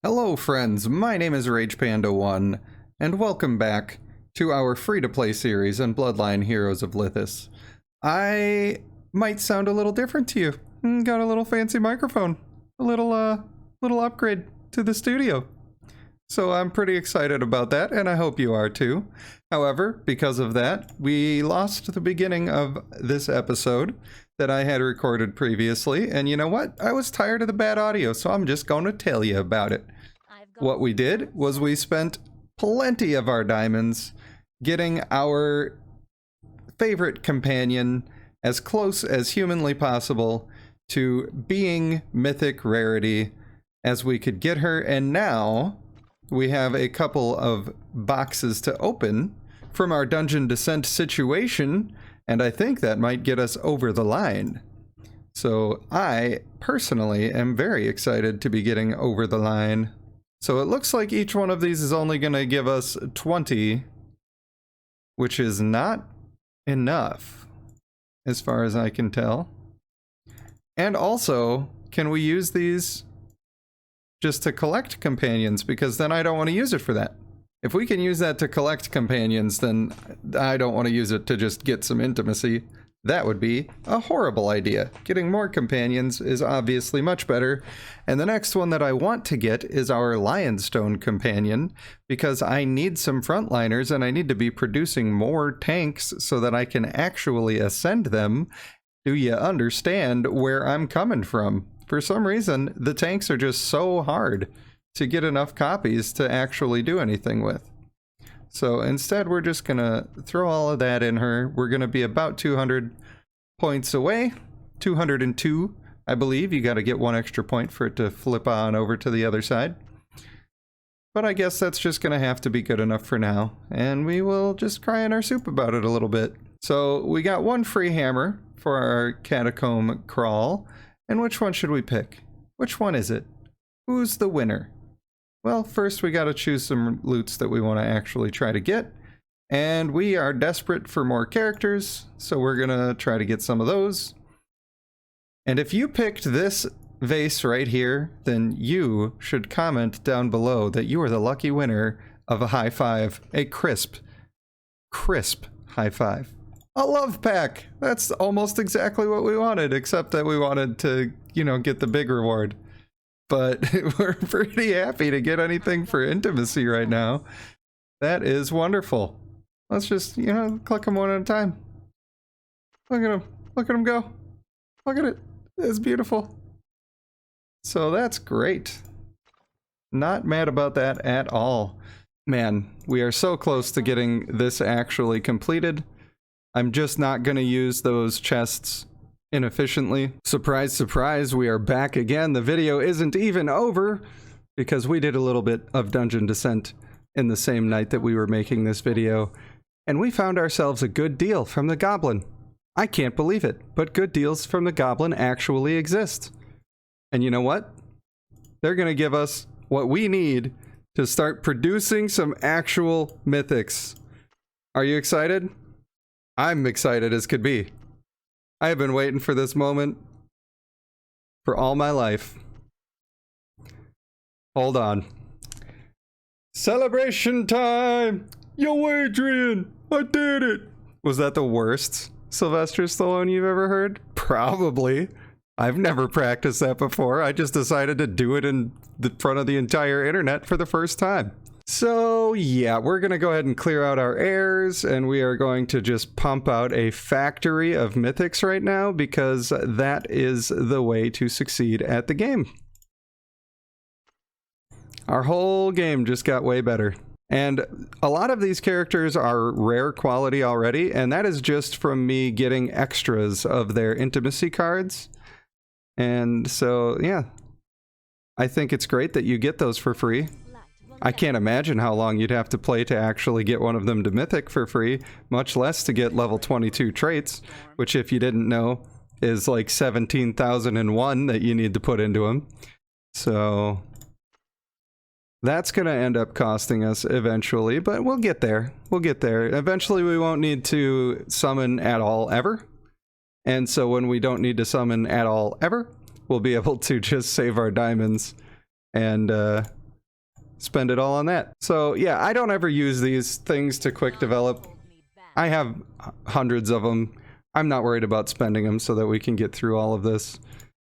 Hello friends, my name is RagePanda1, and welcome back to our free-to-play series on Bloodline Heroes of Lithas. I might sound a little different to you. Got a little fancy microphone. A little upgrade to the studio. So I'm pretty excited about that, and I hope you are too. However, because of that, we lost the beginning of this episode that I had recorded previously, and you know what? I was tired of the bad audio, so I'm just going to tell you about it. What we did was we spent plenty of our diamonds getting our favorite companion as close as humanly possible to being mythic rarity as we could get her, and now we have a couple of boxes to open from our dungeon descent situation, and I think that might get us over the line. So I personally am very excited to be getting over the line. So it looks like each one of these is only going to give us 20, which is not enough, as far as I can tell. And also, can we use these just to collect companions? Because then I don't want to use it for that. If we can use that to collect companions, then I don't want to use it to just get some intimacy. That would be a horrible idea. Getting more companions is obviously much better. And the next one that I want to get is our Lionstone companion, because I need some frontliners and I need to be producing more tanks so that I can actually ascend them. Do you understand where I'm coming from? For some reason, the tanks are just so hard to get enough copies to actually do anything with. So instead, we're just gonna throw all of that in her. We're gonna be about 200 points away. 202, I believe. You gotta get one extra point for it to flip on over to the other side. But I guess that's just gonna have to be good enough for now. And we will just cry in our soup about it a little bit. So we got one free hammer for our Catacomb crawl. And which one should we pick? Which one is it? Who's the winner? Well, first we gotta choose some loots that we want to actually try to get. And we are desperate for more characters, so we're gonna try to get some of those. And if you picked this vase right here, then you should comment down below that you are the lucky winner of a high five. A crisp high five. A love pack! That's almost exactly what we wanted, except that we wanted to, you know, get the big reward. But we're pretty happy to get anything for intimacy right now. That is wonderful. Let's just, you know, click them one at a time. Look at them. Look at them go. Look at it. It's beautiful. So that's great. Not mad about that at all. Man, we are so close to getting this actually completed. I'm just not going to use those chests inefficiently. Surprise, surprise, we are back again. The video isn't even over because we did a little bit of dungeon descent in the same night that we were making this video, and we found ourselves a good deal from the Goblin. I can't believe it, but good deals from the Goblin actually exist. And you know what? They're gonna give us what we need to start producing some actual mythics. Are you excited? I'm excited as could be. I have been waiting for this moment for all my life. Hold on. Celebration time! Yo, Adrian! I did it! Was that the worst Sylvester Stallone you've ever heard? Probably. I've never practiced that before. I just decided to do it in the front of the entire internet for the first time. So yeah, we're gonna go ahead and clear out our heirs, and we are going to just pump out a factory of mythics right now, because that is the way to succeed at the game. Our whole game just got way better. And a lot of these characters are rare quality already, and that is just from me getting extras of their intimacy cards. And so yeah, I think it's great that you get those for free. I can't imagine how long you'd have to play to actually get one of them to Mythic for free, much less to get level 22 traits, which, if you didn't know, is like 17,001 that you need to put into them. So that's going to end up costing us eventually, but we'll get there. We'll get there. Eventually we won't need to summon at all ever. And so when we don't need to summon at all ever, we'll be able to just save our diamonds and spend it all on that. So yeah, I don't ever use these things to quick develop. I have hundreds of them. I'm not worried about spending them so that we can get through all of this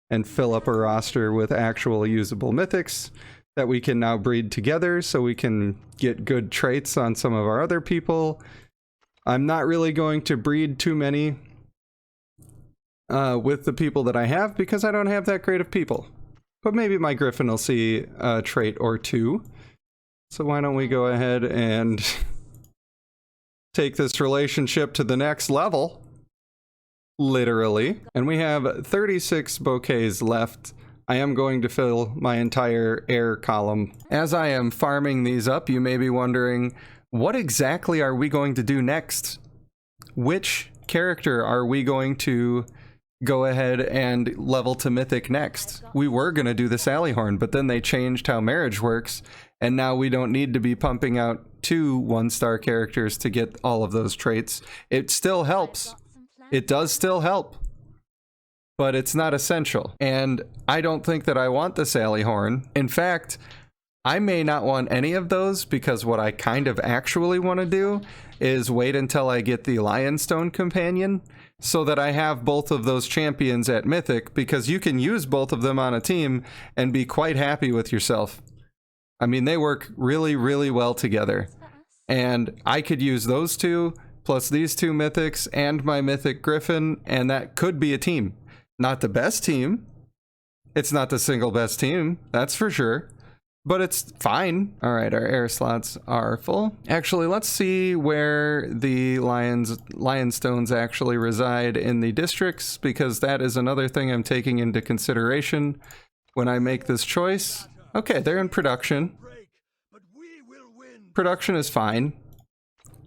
and fill up a roster with actual usable mythics that we can now breed together so we can get good traits on some of our other people. I'm not really going to breed too many with the people that I have because I don't have that great of people. But maybe my Griffin will see a trait or two. So why don't we go ahead and take this relationship to the next level? Literally. And we have 36 bouquets left. I am going to fill my entire Heir column. As I am farming these up, you may be wondering, what exactly are we going to do next? Which character are we going to go ahead and level to Mythic next? We were going to do the Sallyhorn, but then they changed how marriage works, and now we don't need to be pumping out 2 1-star characters to get all of those traits. It still helps. It does still help, but it's not essential. And I don't think that I want the Sallyhorn. In fact, I may not want any of those because what I kind of actually want to do is wait until I get the Lionstone Companion so that I have both of those champions at Mythic, because you can use both of them on a team and be quite happy with yourself. I mean, they work really, really well together. And I could use those two plus these 2 mythics and my mythic Griffin, and that could be a team. Not the best team. It's not the single best team, that's for sure. But it's fine. All right, our Heir slots are full. Actually, let's see where the Lionstones actually reside in the districts, because that is another thing I'm taking into consideration when I make this choice. Okay, they're in production. Production is fine.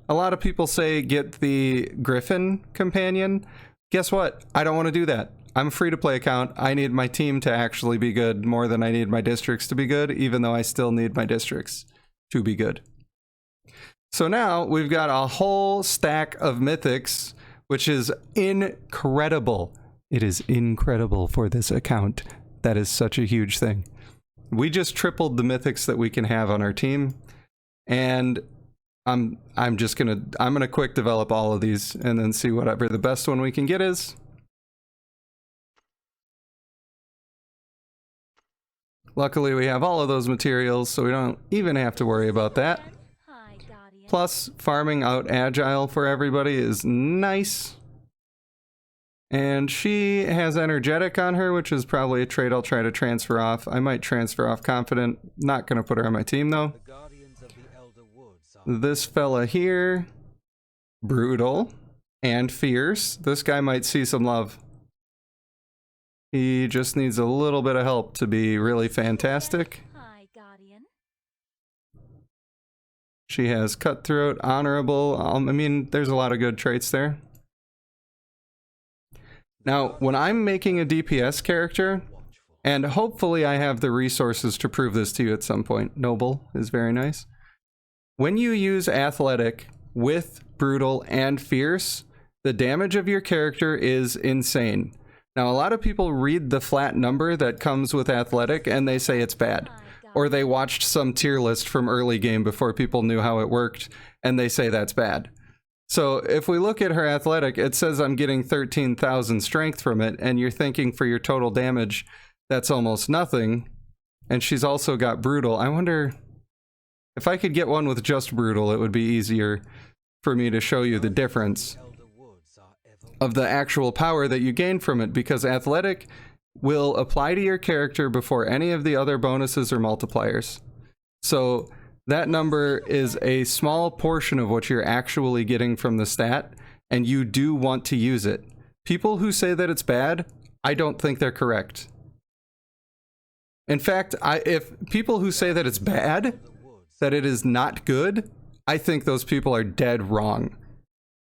A lot of people say get the Griffin companion. Guess what? I don't want to do that. I'm a free-to-play account. I need my team to actually be good more than I need my districts to be good, even though I still need my districts to be good. So now we've got a whole stack of mythics, which is incredible. It is incredible for this account. That is such a huge thing. We just tripled the mythics that we can have on our team, and I'm gonna quick develop all of these and then see whatever the best one we can get is. Luckily, we have all of those materials, so we don't even have to worry about that. Plus, farming out Agile for everybody is nice. And she has Energetic on her, which is probably a trait I'll try to transfer off. I might transfer off Confident. Not going to put her on my team, though. This fella here, Brutal and Fierce. This guy might see some love. He just needs a little bit of help to be really fantastic. She has Cutthroat, Honorable. I mean, there's a lot of good traits there. Now, when I'm making a DPS character, and hopefully I have the resources to prove this to you at some point. Noble is very nice. When you use Athletic with Brutal and Fierce, the damage of your character is insane. Now, a lot of people read the flat number that comes with Athletic and they say it's bad. Or they watched some tier list from early game before people knew how it worked and they say that's bad. So if we look at her Athletic, it says I'm getting 13,000 strength from it, and you're thinking for your total damage, that's almost nothing. And she's also got Brutal. I wonder if I could get one with just Brutal, it would be easier for me to show you the difference of the actual power that you gain from it, because Athletic will apply to your character before any of the other bonuses or multipliers. So that number is a small portion of what you're actually getting from the stat, and you do want to use it. People who say that it's bad, I don't think they're correct. In fact, if people who say that it's bad, that it is not good, I think those people are dead wrong.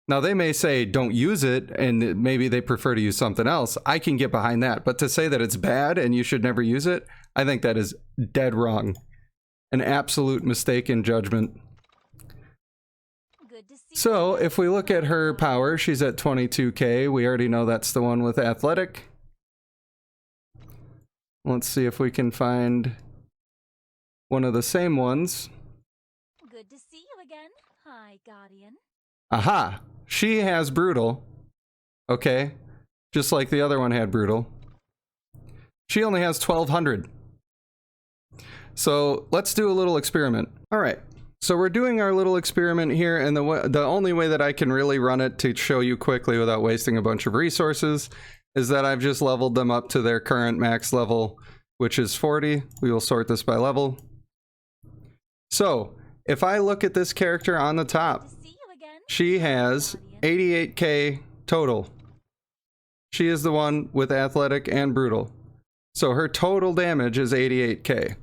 Now, they may say don't use it, and maybe they prefer to use something else. I can get behind that. But to say that it's bad and you should never use it, I think that is dead wrong. An absolute mistake in judgment. So, if we look at her power, she's at 22k. We already know that's the one with Athletic. Let's see if we can find one of the same ones. Good to see you again. Hi, Guardian. Aha! She has brutal. Okay. Just like the other one had brutal. She only has 1200. So let's do a little experiment. Alright. So we're doing our little experiment here, and the only way that I can really run it to show you quickly without wasting a bunch of resources is that I've just leveled them up to their current max level, which is 40. We will sort this by level. So, if I look at this character on the top, she has 88k total. She is the one with athletic and brutal. So her total damage is 88k.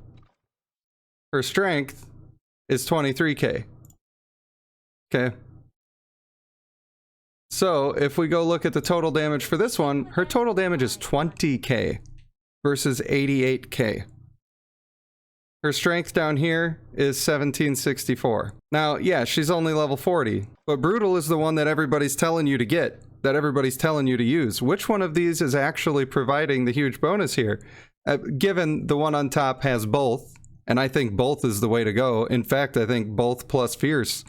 Her strength is 23k. Okay. So if we go look at the total damage for this one, her total damage is 20k versus 88k. Her strength down here is 1764. Now, yeah, she's only level 40, but brutal is the one that everybody's telling you to get, that everybody's telling you to use. Which one of these is actually providing the huge bonus here? Given the one on top has both, and I think both is the way to go. In fact, I think both plus fierce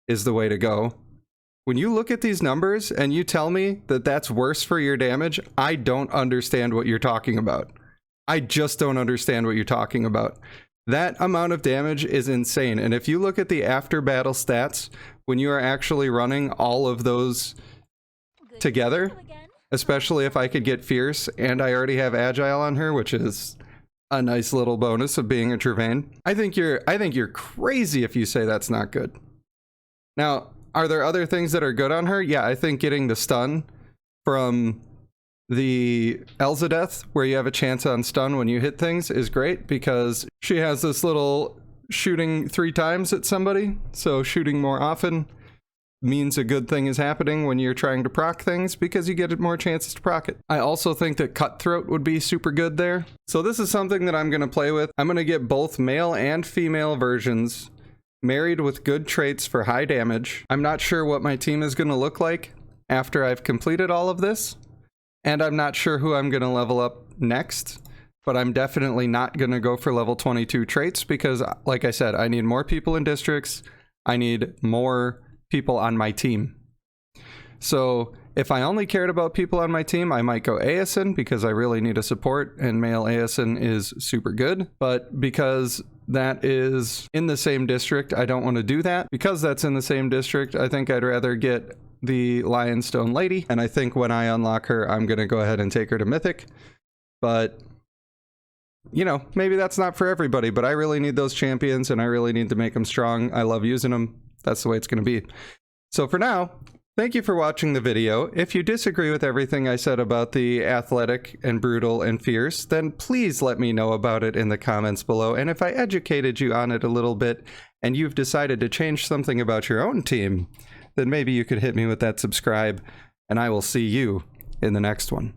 is the way to go. When you look at these numbers and you tell me that that's worse for your damage, I don't understand what you're talking about. I just don't understand what you're talking about. That amount of damage is insane. And if you look at the after battle stats, when you are actually running all of those together, especially if I could get fierce and I already have agile on her, which is a nice little bonus of being a Trevane. I think you're crazy if you say that's not good. Now, are there other things that are good on her? Yeah, I think getting the stun from the Elzadeth, where you have a chance on stun when you hit things, is great because she has this little shooting 3 times at somebody. So shooting more often means a good thing is happening when you're trying to proc things because you get more chances to proc it. I also think that Cutthroat would be super good there. So this is something that I'm going to play with. I'm going to get both male and female versions married with good traits for high damage. I'm not sure what my team is going to look like after I've completed all of this. And I'm not sure who I'm going to level up next, but I'm definitely not going to go for level 22 traits because, like I said, I need more people in districts. I need more people on my team. So if I only cared about people on my team, I might go Aeson because I really need a support and male Aeson is super good. But because that is in the same district, I don't want to do that. Because that's in the same district, I think I'd rather get the Lionstone Lady, and I think when I unlock her, I'm gonna go ahead and take her to Mythic. But you know, maybe that's not for everybody, but I really need those champions and I really need to make them strong. I love using them. That's the way it's gonna be. So for now, thank you for watching the video. If you disagree with everything I said about the athletic and brutal and fierce, then please let me know about it in the comments below. And if I educated you on it a little bit and you've decided to change something about your own team, then maybe you could hit me with that subscribe, and I will see you in the next one.